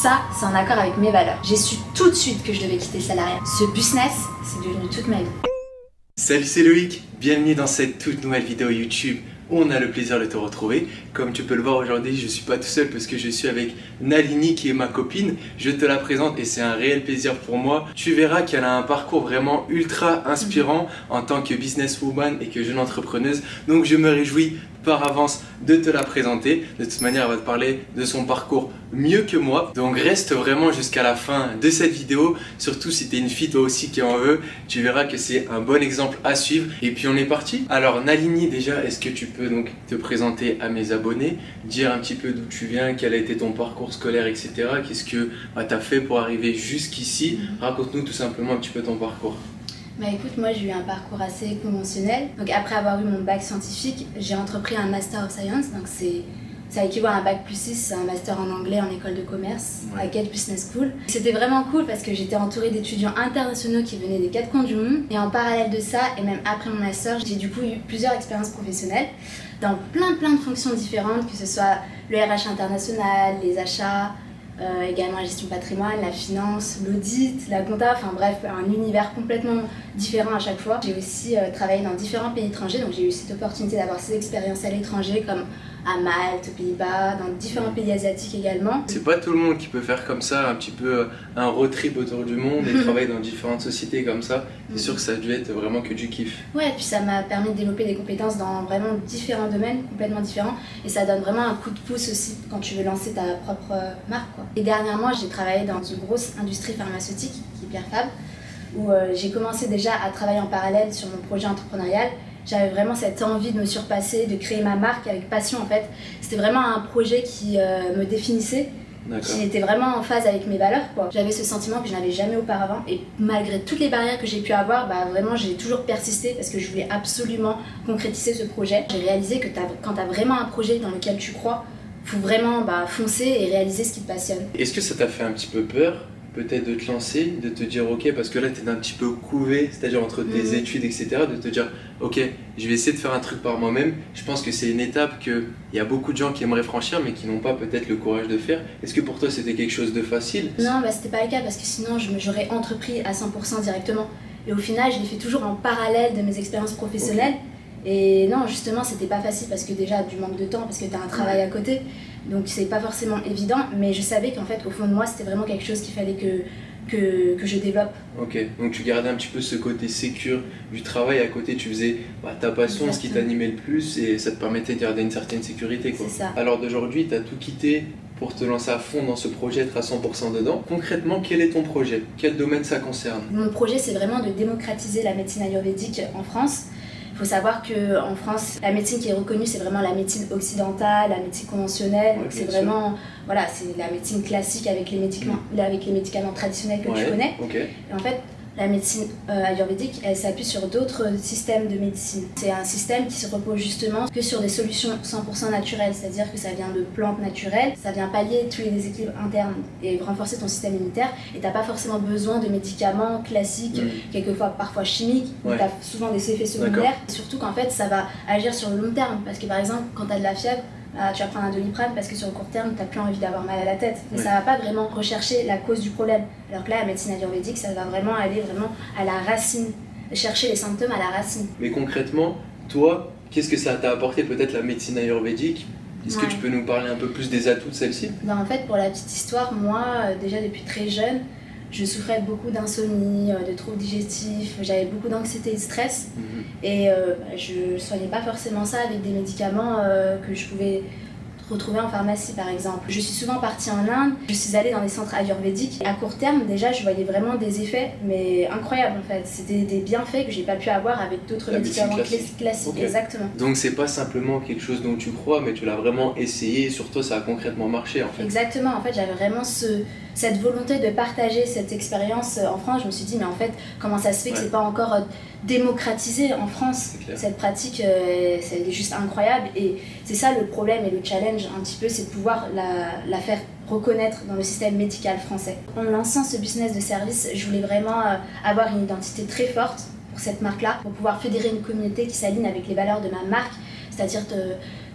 ça, c'est en accord avec mes valeurs. J'ai su tout de suite que je devais quitter le salariat. Ce business, c'est devenu toute ma vie. Salut, c'est Loïc, bienvenue dans cette toute nouvelle vidéo YouTube où on a le plaisir de te retrouver. Comme tu peux le voir aujourd'hui, je ne suis pas tout seul parce que je suis avec Nalini qui est ma copine. Je te la présente et c'est un réel plaisir pour moi. Tu verras qu'elle a un parcours vraiment ultra inspirant en tant que businesswoman et que jeune entrepreneuse. Donc je me réjouis par avance de te la présenter. De toute manière, elle va te parler de son parcours mieux que moi. Donc reste vraiment jusqu'à la fin de cette vidéo. Surtout si tu es une fille toi aussi qui en veut, tu verras que c'est un bon exemple à suivre. Et puis on est parti. Alors Nalini, déjà, est-ce que tu peux donc te présenter à mes abonnés, dire un petit peu d'où tu viens, quel a été ton parcours scolaire, etc. Qu'est-ce que tu as fait pour arriver jusqu'ici? Raconte-nous tout simplement un petit peu ton parcours. Bah écoute, moi j'ai eu un parcours assez conventionnel. Donc après avoir eu mon bac scientifique, j'ai entrepris un Master of Science. Donc ça équivaut à un bac plus 6, c'est un master en anglais en école de commerce à Gate Business School. C'était vraiment cool parce que j'étais entourée d'étudiants internationaux qui venaient des quatre coins du monde. Et en parallèle de ça, et même après mon master, j'ai du coup eu plusieurs expériences professionnelles dans plein de fonctions différentes, que ce soit le RH international, les achats, également la gestion patrimoine, la finance, l'audit, la compta, enfin bref, un univers complètement différent à chaque fois. J'ai aussi travaillé dans différents pays étrangers, donc j'ai eu cette opportunité d'avoir ces expériences à l'étranger comme à Malte, aux Pays-Bas, dans différents pays asiatiques également. C'est pas tout le monde qui peut faire comme ça, un petit peu un road trip autour du monde et travailler dans différentes sociétés comme ça. C'est sûr que ça a dû être vraiment que du kiff. Ouais, et puis ça m'a permis de développer des compétences dans vraiment différents domaines, complètement différents. Et ça donne vraiment un coup de pouce aussi quand tu veux lancer ta propre marque, quoi. Et dernièrement, j'ai travaillé dans une grosse industrie pharmaceutique qui est Pierre Fabre, où j'ai commencé déjà à travailler en parallèle sur mon projet entrepreneurial. J'avais vraiment cette envie de me surpasser, de créer ma marque avec passion en fait. C'était vraiment un projet qui me définissait, qui était vraiment en phase avec mes valeurs, quoi. J'avais ce sentiment que je n'avais jamais auparavant et malgré toutes les barrières que j'ai pu avoir, bah, vraiment j'ai toujours persisté parce que je voulais absolument concrétiser ce projet. J'ai réalisé que quand tu as vraiment un projet dans lequel tu crois, il faut vraiment foncer et réaliser ce qui te passionne. Est-ce que ça t'a fait un petit peu peur peut-être de te lancer, de te dire ok, parce que là tu es un petit peu couvé, c'est-à-dire entre tes études, etc., de te dire ok, je vais essayer de faire un truc par moi-même. Je pense que c'est une étape qu'il y a beaucoup de gens qui aimeraient franchir mais qui n'ont pas peut-être le courage de faire. Est-ce que pour toi c'était quelque chose de facile? Non, bah, c'était pas le cas parce que sinon j'aurais entrepris à 100% directement. Et au final, je l'ai fait toujours en parallèle de mes expériences professionnelles. Et non, justement, c'était pas facile parce que déjà du manque de temps, parce que tu as un travail à côté. Donc c'est pas forcément évident, mais je savais qu'en fait, au fond de moi, c'était vraiment quelque chose qu'il fallait que je développe. Ok, donc tu gardais un petit peu ce côté sécure du travail à côté, tu faisais ta passion, ce qui t'animait le plus et ça te permettait de garder une certaine sécurité, quoi. C'est ça. Alors d'aujourd'hui, tu as tout quitté pour te lancer à fond dans ce projet, être à 100% dedans. Concrètement, quel est ton projet? Quel domaine ça concerne? Mon projet, c'est vraiment de démocratiser la médecine ayurvédique en France. Il faut savoir qu'en France, la médecine qui est reconnue, c'est vraiment la médecine occidentale, la médecine conventionnelle. Ouais, c'est vraiment, voilà, c'est la médecine classique avec les médicaments traditionnels que tu connais. Et en fait, la médecine ayurvédique, elle s'appuie sur d'autres systèmes de médecine. C'est un système qui se repose justement que sur des solutions 100% naturelles, c'est-à-dire que ça vient de plantes naturelles, ça vient pallier tous les déséquilibres internes et renforcer ton système immunitaire. Et t'as pas forcément besoin de médicaments classiques, quelquefois parfois chimiques, où t'as souvent des effets secondaires. Surtout qu'en fait, ça va agir sur le long terme, parce que par exemple, quand t'as de la fièvre, tu vas prendre un Doliprane parce que sur le court terme, tu n'as plus envie d'avoir mal à la tête. Mais ça ne va pas vraiment rechercher la cause du problème. Alors que là, la médecine ayurvédique, ça va vraiment aller à la racine, chercher les symptômes à la racine. Mais concrètement, toi, qu'est-ce que ça t'a apporté peut-être la médecine ayurvédique? Est-ce que tu peux nous parler un peu plus des atouts de celle-ci? En fait, pour la petite histoire, moi, déjà depuis très jeune, je souffrais beaucoup d'insomnie, de troubles digestifs, j'avais beaucoup d'anxiété et de stress. Et je ne soignais pas forcément ça avec des médicaments que je pouvais retrouver en pharmacie par exemple. Je suis souvent partie en Inde, je suis allée dans des centres ayurvédiques. À court terme, déjà, je voyais vraiment des effets, mais incroyables en fait. C'était des bienfaits que j'ai pas pu avoir avec d'autres médicaments classiques. Exactement. Donc c'est pas simplement quelque chose dont tu crois, mais tu l'as vraiment essayé et sur toi ça a concrètement marché en fait. Exactement, en fait j'avais vraiment cette volonté de partager cette expérience en France. Je me suis dit mais en fait comment ça se fait que c'est pas encore démocratisé en France? Cette pratique, c'est juste incroyable et c'est ça le problème et le challenge un petit peu, c'est de pouvoir la faire reconnaître dans le système médical français. En lançant ce business de service, je voulais vraiment avoir une identité très forte pour cette marque-là, pour pouvoir fédérer une communauté qui s'aligne avec les valeurs de ma marque, c'est-à-dire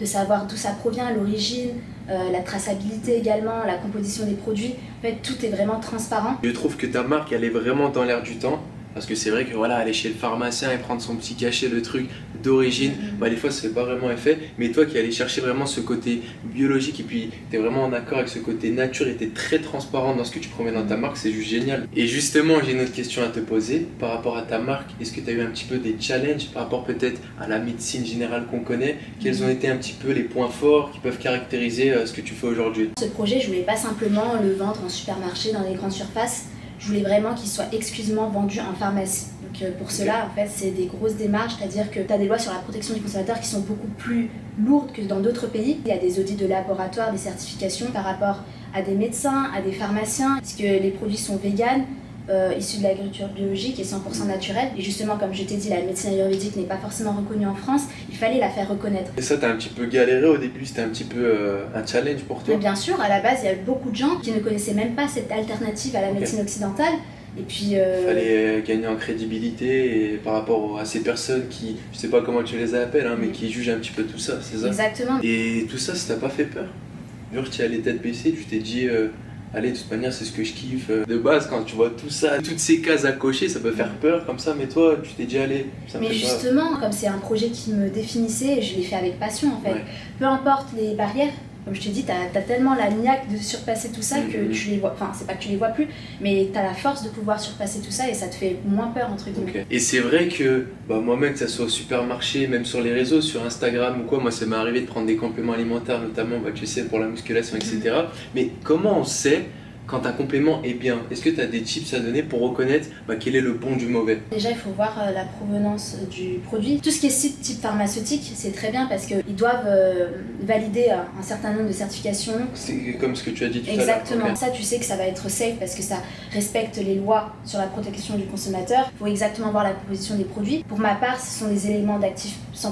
de savoir d'où ça provient, l'origine, la traçabilité également, la composition des produits. En fait, tout est vraiment transparent. Je trouve que ta marque, elle est vraiment dans l'air du temps. Parce que c'est vrai que voilà, aller chez le pharmacien et prendre son petit cachet de trucs d'origine, bah, des fois ça fait pas vraiment effet. Mais toi qui allais chercher vraiment ce côté biologique et puis tu es vraiment en accord avec ce côté nature et tu es très transparent dans ce que tu promets dans ta marque, c'est juste génial. Et justement, j'ai une autre question à te poser par rapport à ta marque. Est-ce que tu as eu un petit peu des challenges par rapport peut-être à la médecine générale qu'on connaît? Quels ont été un petit peu les points forts qui peuvent caractériser ce que tu fais aujourd'hui? Ce projet, je voulais pas simplement le vendre en supermarché, dans les grandes surfaces. Je voulais vraiment qu'il soit exclusivement vendu en pharmacie. Donc pour cela, en fait, c'est des grosses démarches, c'est-à-dire que tu as des lois sur la protection du consommateur qui sont beaucoup plus lourdes que dans d'autres pays. Il y a des audits de laboratoire, des certifications par rapport à des médecins, à des pharmaciens, puisque les produits sont véganes, issus de l'agriculture biologique et 100% naturelle. Et justement, comme je t'ai dit, la médecine ayurvédique n'est pas forcément reconnue en France, il fallait la faire reconnaître. Et ça, t'as un petit peu galéré au début, c'était un petit peu un challenge pour toi? Mais bien sûr, à la base, il y a beaucoup de gens qui ne connaissaient même pas cette alternative à la médecine occidentale. Et puis, il fallait gagner en crédibilité et par rapport à ces personnes qui, je sais pas comment tu les appelles, hein, mais qui jugent un petit peu tout ça, c'est ça? Exactement. Et tout ça, ça t'a pas fait peur? Genre, tu es allé tête baissée, tu t'es dit, allez, de toute manière, c'est ce que je kiffe. De base, quand tu vois tout ça, toutes ces cases à cocher, ça peut faire peur comme ça, mais toi, tu t'es dit, allez, ça me fait peur. Justement, comme c'est un projet qui me définissait, je l'ai fait avec passion en fait. Ouais. Peu importe les barrières. Comme je te dis, t'as tellement la niaque de surpasser tout ça que tu les vois, enfin c'est pas que tu les vois plus, mais t'as la force de pouvoir surpasser tout ça et ça te fait moins peur entre guillemets. Okay. Et c'est vrai que moi-même, que ça soit au supermarché, même sur les réseaux, sur Instagram ou quoi, moi ça m'est arrivé de prendre des compléments alimentaires, notamment tu sais, pour la musculation, etc. Mais comment on sait quand un complément est bien? Est-ce que tu as des tips à donner pour reconnaître quel est le bon du mauvais? Déjà, il faut voir la provenance du produit. Tout ce qui est type pharmaceutique, c'est très bien parce qu'ils doivent valider un certain nombre de certifications. C'est comme ce que tu as dit tout à l'heure. Exactement. Okay. Ça, tu sais que ça va être safe parce que ça respecte les lois sur la protection du consommateur. Il faut exactement voir la composition des produits. Pour ma part, ce sont des éléments d'actifs 100%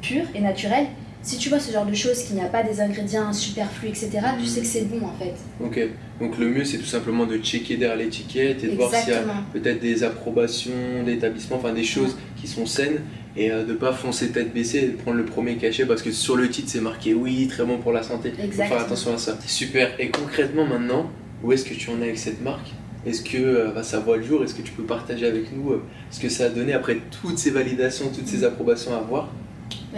purs et naturels. Si tu vois ce genre de choses, qu'il n'y a pas des ingrédients superflus, etc., tu sais que c'est bon en fait. Ok, donc le mieux c'est tout simplement de checker derrière l'étiquette et de voir s'il y a peut-être des approbations d'établissements, enfin des choses qui sont saines et de ne pas foncer tête baissée et de prendre le premier cachet parce que sur le titre c'est marqué oui, très bon pour la santé. Il faut faire attention à ça. Super, et concrètement maintenant, où est-ce que tu en es avec cette marque? Est-ce que ça voit le jour? Est-ce que tu peux partager avec nous ce que ça a donné après toutes ces validations, toutes ces approbations à avoir?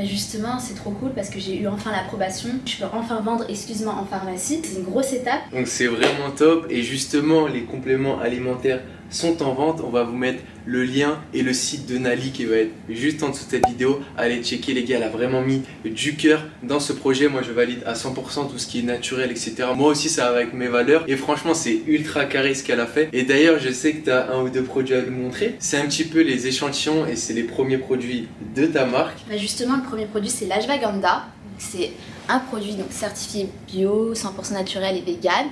Justement, c'est trop cool parce que j'ai eu enfin l'approbation. Je peux enfin vendre exclusivement en pharmacie. C'est une grosse étape. Donc c'est vraiment top. Et justement, les compléments alimentaires sont en vente. On va vous mettre le lien et le site de Nali qui va être juste en dessous de cette vidéo. Allez checker les gars, elle a vraiment mis du cœur dans ce projet. Moi je valide à 100% tout ce qui est naturel, etc. Moi aussi ça va avec mes valeurs et franchement c'est ultra carré ce qu'elle a fait. Et d'ailleurs je sais que tu as un ou deux produits à nous montrer. C'est un petit peu les échantillons et c'est les premiers produits de ta marque. Justement le premier produit c'est l'ashwagandha. C'est un produit donc certifié bio, 100% naturel et vegan.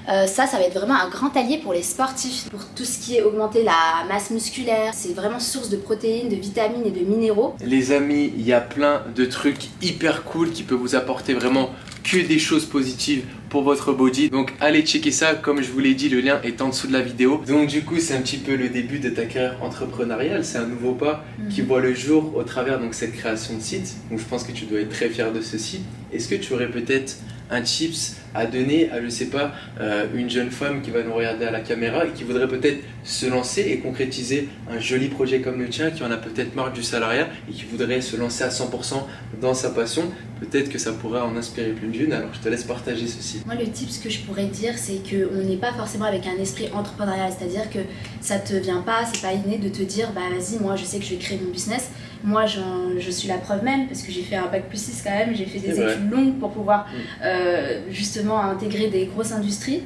Ça va être vraiment un grand allié pour les sportifs, pour tout ce qui est augmenter la masse musculaire. C'est vraiment source de protéines, de vitamines et de minéraux. Les amis, il y a plein de trucs hyper cool qui peuvent vous apporter vraiment que des choses positives pour votre body. Donc allez checker ça, comme je vous l'ai dit, le lien est en dessous de la vidéo. Donc du coup, c'est un petit peu le début de ta carrière entrepreneuriale. C'est un nouveau pas qui voit le jour au travers de cette création de site. Donc je pense que tu dois être très fier de ce site. Est-ce que tu aurais peut-être un tips à donner à, je sais pas, une jeune femme qui va nous regarder à la caméra et qui voudrait peut-être se lancer et concrétiser un joli projet comme le tien, qui en a peut-être marre du salariat et qui voudrait se lancer à 100% dans sa passion? Peut-être que ça pourrait en inspirer plus d'une, alors je te laisse partager ceci. Moi le tips que je pourrais dire, c'est qu'on n'est pas forcément avec un esprit entrepreneurial, c'est-à-dire que ça te vient pas, c'est pas inné de te dire vas-y, moi je sais que je vais créer mon business. Moi je suis la preuve même parce que j'ai fait un bac+6 quand même, j'ai fait des études longues pour pouvoir justement intégrer des grosses industries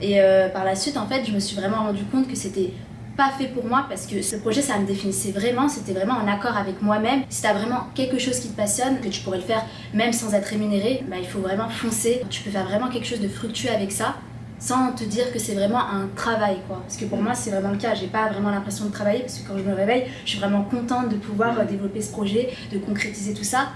et par la suite en fait je me suis vraiment rendu compte que c'était pas fait pour moi parce que ce projet ça me définissait vraiment, c'était vraiment en accord avec moi-même. Si tu as vraiment quelque chose qui te passionne, que tu pourrais le faire même sans être rémunéré, il faut vraiment foncer. Tu peux faire vraiment quelque chose de fructueux avec ça sans te dire que c'est vraiment un travail quoi. Parce que pour moi c'est vraiment le cas, j'ai pas vraiment l'impression de travailler parce que quand je me réveille, je suis vraiment contente de pouvoir développer ce projet, de concrétiser tout ça.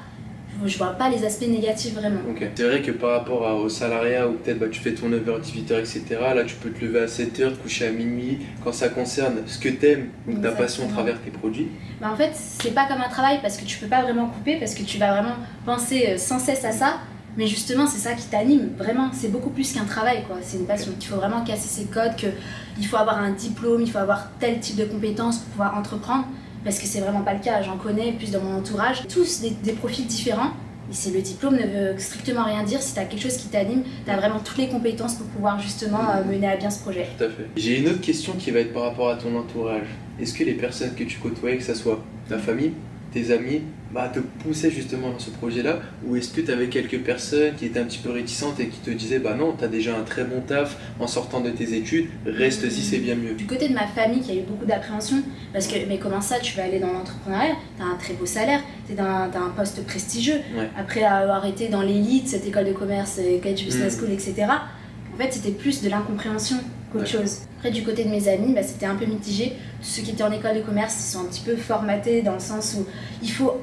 je vois pas les aspects négatifs vraiment. Okay. C'est vrai que par rapport au salariat où peut-être tu fais ton 9h, 18h, etc. Là tu peux te lever à 7h, te coucher à minuit. Quand ça concerne ce que t'aimes ou ta passion à travers tes produits. En fait c'est pas comme un travail parce que tu peux pas vraiment couper, parce que tu vas vraiment penser sans cesse à ça. Mais justement, c'est ça qui t'anime, vraiment, c'est beaucoup plus qu'un travail, quoi. C'est une passion. Il faut vraiment casser ces codes, qu'il faut avoir un diplôme, il faut avoir tel type de compétences pour pouvoir entreprendre, parce que c'est vraiment pas le cas. J'en connais plus dans mon entourage, tous des profils différents. Et le diplôme ne veut strictement rien dire. Si tu as quelque chose qui t'anime, tu as vraiment toutes les compétences pour pouvoir justement mener à bien ce projet. Tout à fait. J'ai une autre question qui va être par rapport à ton entourage. Est-ce que les personnes que tu côtoyais, que ce soit ta famille, tes amis, te poussaient justement dans ce projet-là, ou est-ce que tu avais quelques personnes qui étaient un petit peu réticentes et qui te disaient non, tu as déjà un très bon taf en sortant de tes études, reste-y, c'est bien mieux. Du côté de ma famille, qui a eu beaucoup d'appréhension, parce que mais comment ça, tu vas aller dans l'entrepreneuriat, tu as un très beau salaire, tu as un poste prestigieux, après avoir été dans l'élite, cette école de commerce, Cambridge Business School, etc. En fait, c'était plus de l'incompréhension qu'autre chose. Après, du côté de mes amis, c'était un peu mitigé. Ceux qui étaient en école de commerce, ils sont un petit peu formatés dans le sens où il faut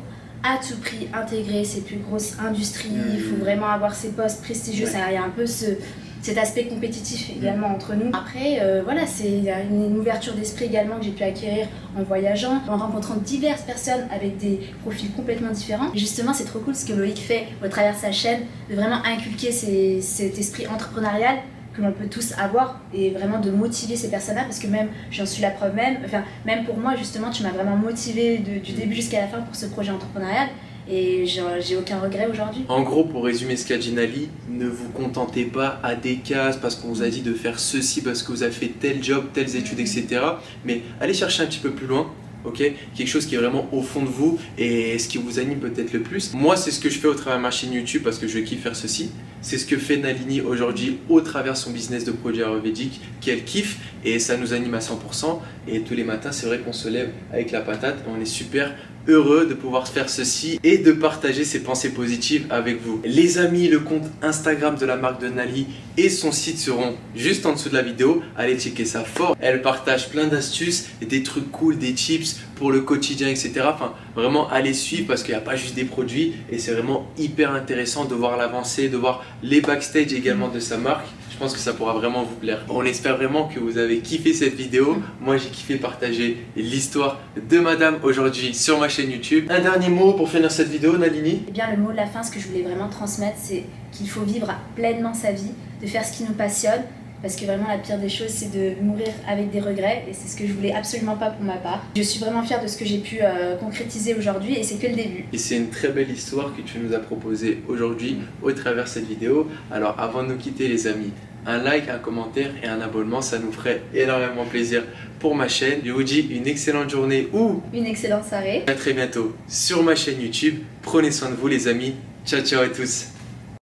à tout prix intégrer ces plus grosses industries, il faut vraiment avoir ces postes prestigieux. Il y a un peu cet aspect compétitif également entre nous. Après, voilà, c'est une ouverture d'esprit également que j'ai pu acquérir en voyageant, en rencontrant diverses personnes avec des profils complètement différents. Et justement, c'est trop cool ce que Loïc fait au travers de sa chaîne, de vraiment inculquer cet esprit entrepreneurial que l'on peut tous avoir et vraiment de motiver ces personnes-là, parce que même, j'en suis la preuve même pour moi justement, tu m'as vraiment motivé du début jusqu'à la fin pour ce projet entrepreneurial. Et j'ai aucun regret aujourd'hui. En gros, pour résumer ce qu'a dit Nali, ne vous contentez pas à des cases parce qu'on vous a dit de faire ceci, parce que vous avez fait tel job, telles études, etc. Mais allez chercher un petit peu plus loin. Okay, quelque chose qui est vraiment au fond de vous et ce qui vous anime peut-être le plus. Moi, c'est ce que je fais au travers de ma chaîne YouTube parce que je kiffe faire ceci. C'est ce que fait Nalini aujourd'hui au travers de son business de produits ayurvédiques qu'elle kiffe et ça nous anime à 100%. Et tous les matins, c'est vrai qu'on se lève avec la patate et on est super heureux de pouvoir faire ceci et de partager ses pensées positives avec vous. Les amis, le compte Instagram de la marque de Nali et son site seront juste en dessous de la vidéo. Allez checker ça fort. Elle partage plein d'astuces, des trucs cool, des tips pour le quotidien, etc. Enfin, vraiment, allez suivre parce qu'il n'y a pas juste des produits et c'est vraiment hyper intéressant de voir l'avancée, de voir les backstage également de sa marque. Je pense que ça pourra vraiment vous plaire. On espère vraiment que vous avez kiffé cette vidéo. Moi, j'ai kiffé partager l'histoire de madame aujourd'hui sur ma chaîne YouTube. Un dernier mot pour finir cette vidéo, Nalini? Eh bien, le mot de la fin, ce que je voulais vraiment transmettre, c'est qu'il faut vivre pleinement sa vie, de faire ce qui nous passionne. Parce que vraiment la pire des choses, c'est de mourir avec des regrets et c'est ce que je voulais absolument pas pour ma part. Je suis vraiment fière de ce que j'ai pu concrétiser aujourd'hui et c'est que le début. Et c'est une très belle histoire que tu nous as proposée aujourd'hui au travers de cette vidéo. Alors avant de nous quitter les amis, un like, un commentaire et un abonnement, ça nous ferait énormément plaisir pour ma chaîne. Je vous dis une excellente journée ou une excellente soirée. À très bientôt sur ma chaîne YouTube. Prenez soin de vous les amis. Ciao ciao à tous.